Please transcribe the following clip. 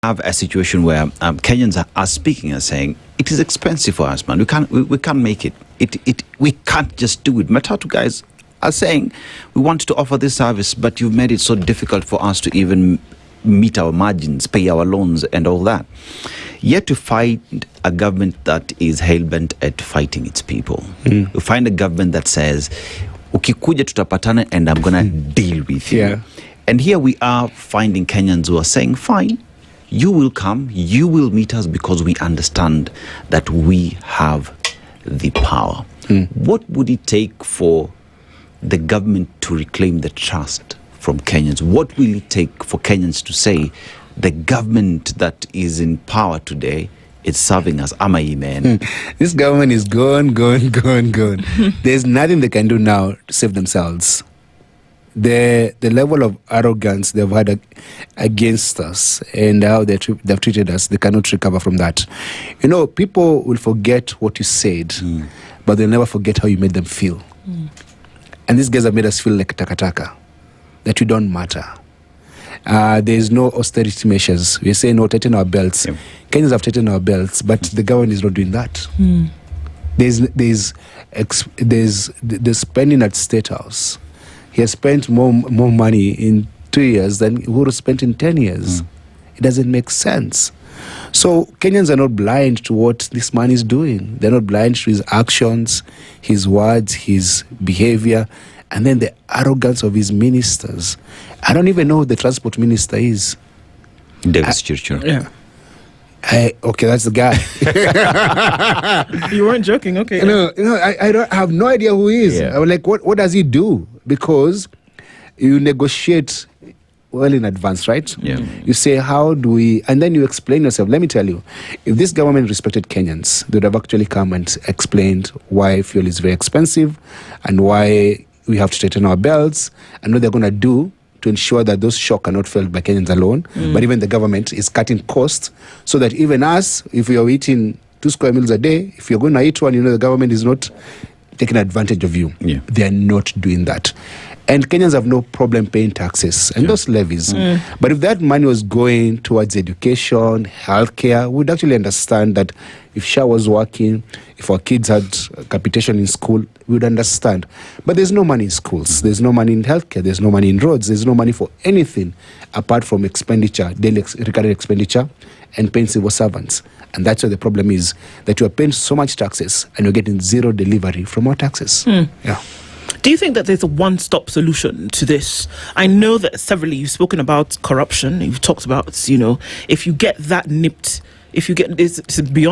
have a situation where Kenyans are speaking and saying, it is expensive for us, man. We can't make it. We can't just do it. Matatu guys are saying, we want to offer this service, but you've made it so difficult for us to even meet our margins, pay our loans and all that. Yet to find a government that is hell-bent at fighting its people. We find a government that says, ukikuja tutapatana and I'm going to deal with you. Yeah. And here we are finding Kenyans who are saying, fine, you will come, you will meet us because we understand that we have the power. What would it take for the government to reclaim the trust from Kenyans? What will it take for Kenyans to say the government that is in power today is serving us? Man. This government is gone. There's nothing they can do now to save themselves. The level of arrogance they've had against us and how they've treated us, they cannot recover from that. You know, people will forget what you said, but they'll never forget how you made them feel. And these guys have made us feel like takataka, that we don't matter. There's no austerity measures. We say no, tighten our belts. Yeah. Kenyans have tightened our belts, but the government is not doing that. There's spending at State House. He has spent more money in 2 years than Uhuru spent in 10 years. It doesn't make sense. So Kenyans are not blind to what this man is doing. They're not blind to his actions, his words, his behavior, and then the arrogance of his ministers. I don't even know who the transport minister is. David Churchill. Yeah. Okay, that's the guy. You weren't joking, okay. I have no idea who he is. Yeah. I'm like, what does he do? Because you negotiate well in advance, right? Yeah. You say, how do we... And then you explain yourself. Let me tell you, if this government respected Kenyans, they would have actually come and explained why fuel is very expensive and why we have to tighten our belts and what they're going to do to ensure that those shocks are not felt by Kenyans alone. But even the government is cutting costs so that even us, if we are eating 2 square meals a day, if you're going to eat one, the government is not taking advantage of you. Yeah. They are not doing that. And Kenyans have no problem paying taxes and those levies. But if that money was going towards education, healthcare, we'd actually understand that if SHA was working, if our kids had capitation in school, we would understand. But there's no money in schools. There's no money in healthcare. There's no money in roads. There's no money for anything apart from expenditure, daily recurring expenditure, and paying civil servants. And that's where the problem is, that you are paying so much taxes and you're getting zero delivery from our taxes. Yeah. Do you think that there's a one-stop solution to this? I know that severally you've spoken about corruption. You've talked about, if you get that nipped, if you get this beyond